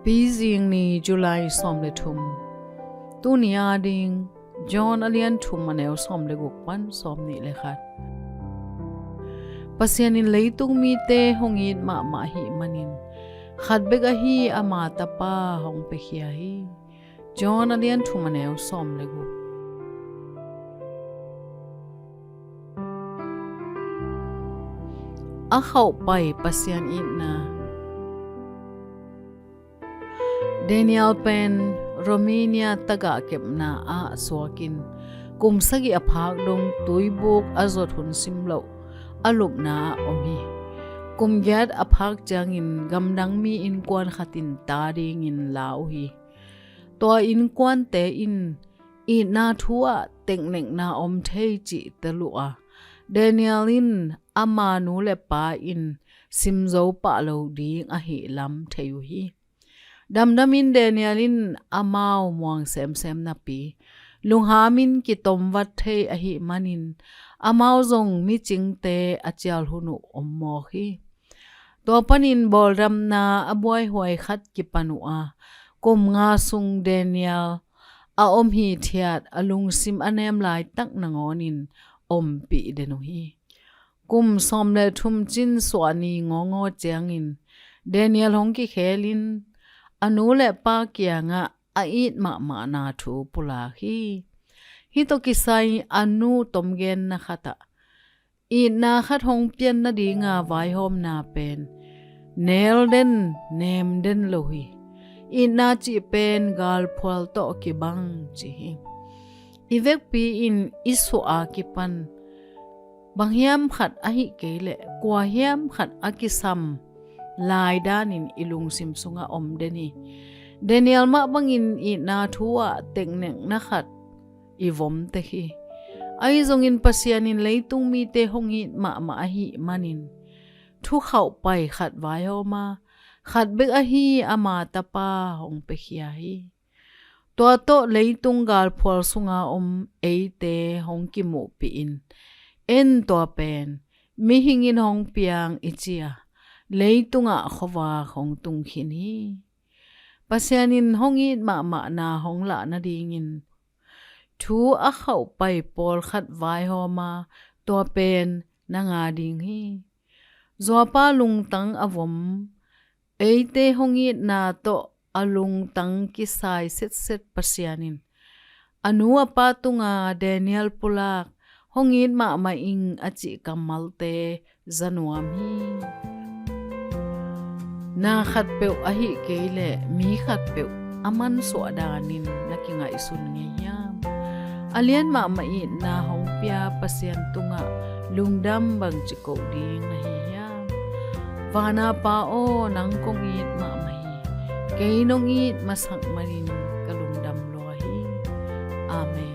Beijing ni July som le thum tu nia ding John alian thum maneu som le gukpan som ni le khat pasianin leitung mi te hongit ma hi manin khat bega hi ama tapa hong pe khia hi John alian thum maneu som le guk a khau pai pasian in na Daniel Pen Romania taga kepna a swakin kumsagi aphak dong tuibuk azot hun simlo alupna omi kumgyat aphak jangin gamdang mi in kwan khatin taring in lauhi to in kwan te in I na thua tengneng na om thei chi telua Danielin amanu le pa in simzo pa lo ding a hi lam theu hi damdamin Danielin amao muang sem na pi lunghamin ki tomwat thei a hi manin amao zong mi chingte achial hunu ommo hi to panin bolram na aboi hoi khat ki panua kum nga sung Daniel a om hi thiat alung sim anem lai tak nangonin om pi denu hi kum somle thum chin swani ngongo changin Daniel hong ki khelin anu le pa kia nga a it ma na thu pula hi to kisai anu tomgen na khata I na khat hong pian na di nga vai hom na pen nel den nem den lohi I na chi pen gal phol to ki bang chi ivek pi in isu a ki pan banghiam khat a hi kele kwa hiam khat a ki sam lai danin ilung sim sunga om deni Daniel ma bangin I na thua tengneng na khat I vom te hi ai zongin pasianin leitung mi te hongi ma hi manin thu khau pai khat vai ho ma khat bek a hi ama tapa hong pe khia hi to leitung gal phol sunga om eite hong ki mu pi in en to pen mi hingin hong piang ichia leitunga khowa hong tung khin hi pasianin hongi ma na hong la na dingin thu a khau pai pol khat vai ho ma to pen na nga ding hi zopa lung tang avom eite hongi na to alung tang ki sai set pasianin anu apa tunga Daniel pulak hongin ma ing achi kamalte zanuam hi na khat peu a hi keile mi khat peu aman so danin nakinga isun ngeyam alian ma I na hong pia pasian tunga lungdam bang chiko ding na hi ya wana pa o nang kong it ma hi keinong it masak marin kalungdam lo hi amen